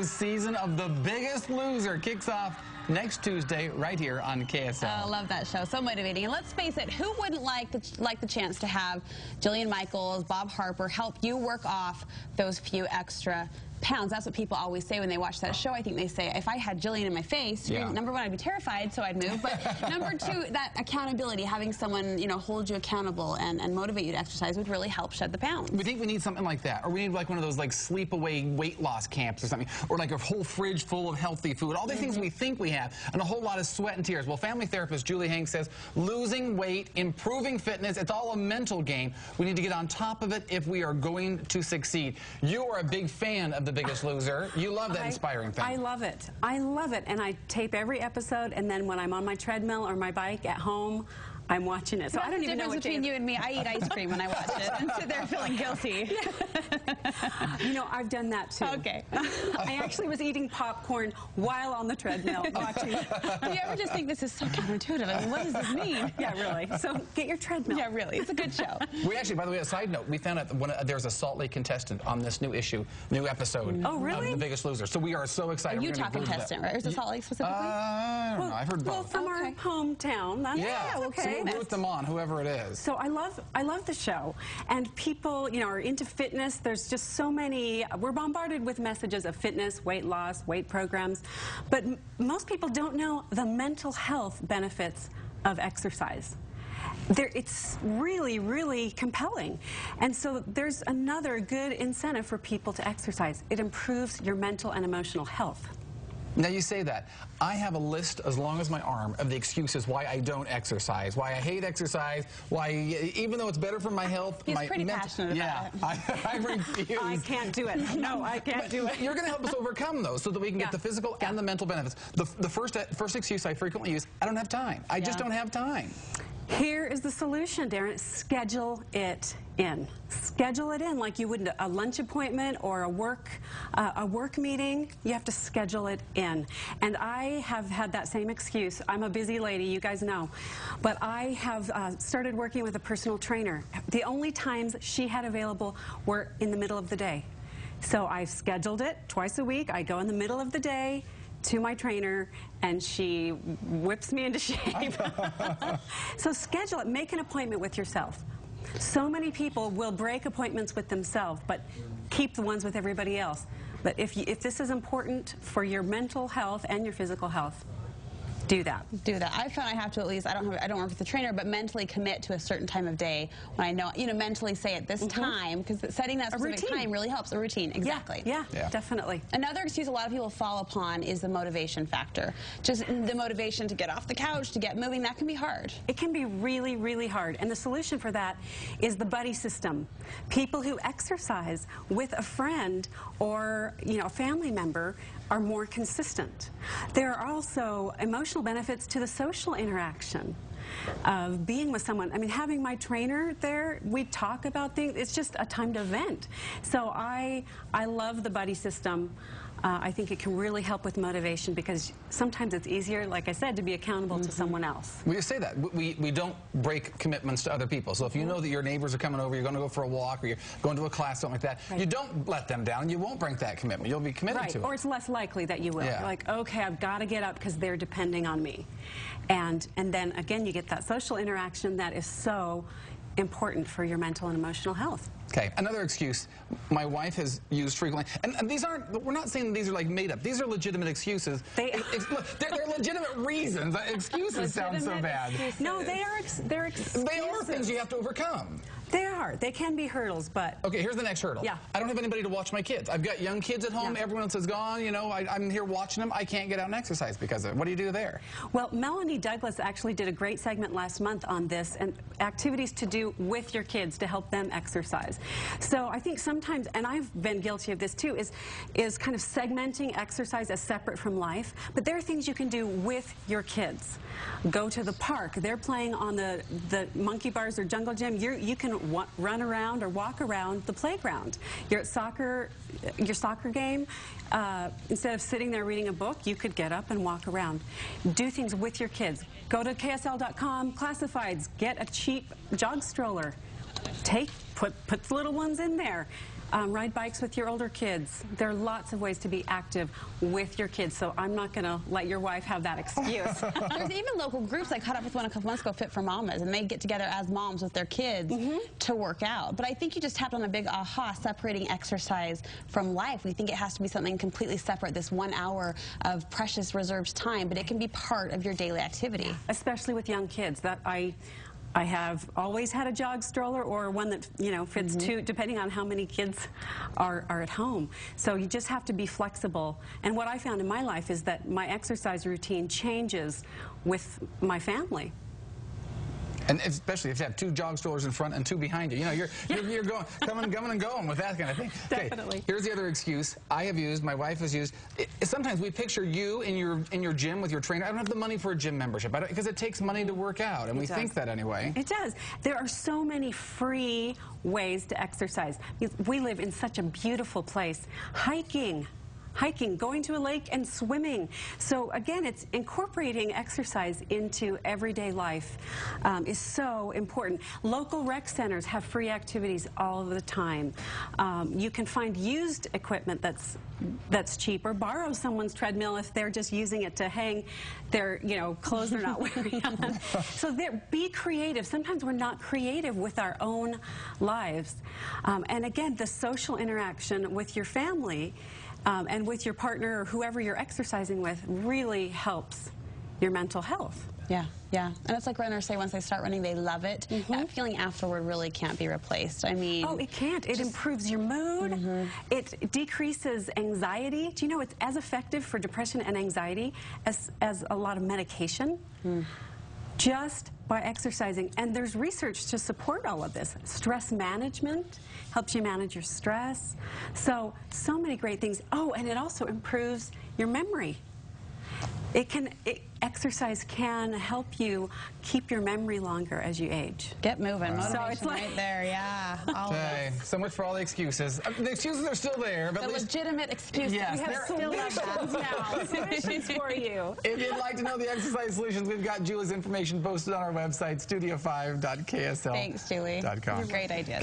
new season of The Biggest Loser kicks off next Tuesday right here on KSL. I love that show. So motivating. And let's face it, who wouldn't like the chance to have Jillian Michaels, Bob Harper help you work off those few extra pounds? That's what people always say when they watch that show. I think they say, if I had Jillian in my face, number one, I'd be terrified, so I'd move. But number two, that accountability, having someone, you know, hold you accountable and motivate you to exercise would really help shed the pounds. We think we need something like that, or we need like one of those like sleepaway weight loss camps or something, or like a whole fridge full of healthy food. All these things we think we have, and a whole lot of sweat and tears. Well, family therapist Julie Hanks says losing weight, improving fitness, it's all a mental game. We need to get on top of it if we are going to succeed. You are a big fan of The Biggest Loser. You love that inspiring thing. I love it. I love it. And I tape every episode, and then when I'm on my treadmill or my bike at home, I'm watching it. So I don't even know what between you and me. I eat ice cream when I watch it and sit there feeling guilty. You know, I've done that too. Okay. I actually was eating popcorn while on the treadmill watching it. Do you ever just think this is so counterintuitive? I mean, what does this mean? Yeah, really. So get your treadmill. Yeah, really. It's a good show. We actually, by the way, a side note, we found out that there's a Salt Lake contestant on this new episode oh, really? of The Biggest Loser. So we are so excited. A Utah contestant, right? Or is it Salt Lake specifically? I don't know. I've heard both. Well, from our hometown. That's okay. So we'll root them on, whoever it is. So I love the show, and people, you know, are into fitness. There's just so many. We're bombarded with messages of fitness, weight loss, weight programs, but most people don't know the mental health benefits of exercise. It's really, really compelling. And so there's another good incentive for people to exercise. It improves your mental and emotional health. Now you say that. I have a list as long as my arm of the excuses why I don't exercise, why I hate exercise, why even though it's better for my health, He's pretty passionate about it. I refuse. I can't do it. No, I can't do it. You're going to help us overcome those so that we can get the physical and the mental benefits. The first excuse I frequently use, I don't have time. I just don't have time. Here is the solution, Darren. Schedule it in. Schedule it in like you would a lunch appointment or a work meeting. You have to schedule it in. And I have had that same excuse. I'm a busy lady, you guys know. But I have started working with a personal trainer. The only times she had available were in the middle of the day. So I've scheduled it twice a week. I go in the middle of the day to my trainer, and she whips me into shape. So schedule it. Make an appointment with yourself. So many people will break appointments with themselves, but keep the ones with everybody else. But if this is important for your mental health and your physical health, do that. Do that. I found I have to at least, I don't work with a trainer, but mentally commit to a certain time of day when I know, you know, mentally say at this time, because setting that specific time really helps. A routine, exactly. Yeah, definitely. Another excuse a lot of people fall upon is the motivation factor. Just the motivation to get off the couch, to get moving, that can be hard. It can be really, really hard. And the solution for that is the buddy system. People who exercise with a friend or, you know, a family member are more consistent. There are also emotional benefits to the social interaction of being with someone. I mean, having my trainer there, we talk about things. It's just a time to vent. So I love the buddy system. I think it can really help with motivation because sometimes it's easier, like I said, to be accountable to someone else. We just say that. We don't break commitments to other people. So if you know that your neighbors are coming over, you're going to go for a walk, or you're going to a class, something like that, you don't let them down. You won't break that commitment. You'll be committed to it. Or it's less likely that you will. You're like, okay, I've got to get up because they're depending on me. And then, again, you get that social interaction that is so important for your mental and emotional health. Okay, another excuse my wife has used frequently, and these aren't, we're not saying these are like made up, these are legitimate excuses. They're legitimate reasons. Excuses sound so bad. No, they're excuses. They are things you have to overcome. They are. They can be hurdles, but... Okay, here's the next hurdle. Yeah. I don't have anybody to watch my kids. I've got young kids at home. Everyone else is gone. You know, I'm here watching them. I can't get out and exercise because of it. What do you do there? Well, Melanie Douglas actually did a great segment last month on this and activities to do with your kids to help them exercise. So I think sometimes, and I've been guilty of this too, is kind of segmenting exercise as separate from life. But there are things you can do with your kids. Go to the park. They're playing on the monkey bars or jungle gym. You can run around or walk around the playground. You're at your soccer game. Instead of sitting there reading a book, you could get up and walk around. Do things with your kids. Go to KSL.com, classifieds, get a cheap jog stroller. Put the little ones in there. Ride bikes with your older kids. There are lots of ways to be active with your kids, so I'm not going to let your wife have that excuse. There's even local groups. I caught up with one a couple months ago, Fit for Mamas, and they get together as moms with their kids to work out. But I think you just tapped on a big aha, separating exercise from life. We think it has to be something completely separate, this 1 hour of precious reserved time, but it can be part of your daily activity. Especially with young kids. That I have always had a jog stroller or one that, you know, fits two, depending on how many kids are at home. So you just have to be flexible. And what I found in my life is that my exercise routine changes with my family. And especially if you have 2 jog strollers in front and 2 behind you. You know, you're going, coming and going with that kind of thing. Definitely. Okay, here's the other excuse I have used, my wife has used. Sometimes we picture you in your gym with your trainer. I don't have the money for a gym membership because it takes money to work out, and we think that anyway. It does. There are so many free ways to exercise. We live in such a beautiful place. Hiking, going to a lake, and swimming. So again, it's incorporating exercise into everyday life is so important. Local rec centers have free activities all the time. You can find used equipment that's cheap, or borrow someone's treadmill if they're just using it to hang their clothes they're not wearing on. So be creative. Sometimes we're not creative with our own lives. And again, the social interaction with your family and with your partner or whoever you're exercising with really helps your mental health. Yeah, yeah. And it's like runners say, once they start running, they love it. That feeling afterward really can't be replaced. I mean... Oh, it can't. It improves your mood. It decreases anxiety. Do you know it's as effective for depression and anxiety as a lot of medication? Just by exercising. And there's research to support all of this. Stress management helps you manage your stress. So many great things. Oh, and it also improves your memory. Exercise can help you keep your memory longer as you age. Get moving. Motivation so it's like, right there, yeah. Okay, so much for all the excuses. The excuses are still there, but the at least... legitimate excuses. Yes, we have solutions now. Solutions for you. If you'd like to know the exercise solutions, we've got Julie's information posted on our website, studio5.ksl.com. Thanks, Julie. Great idea.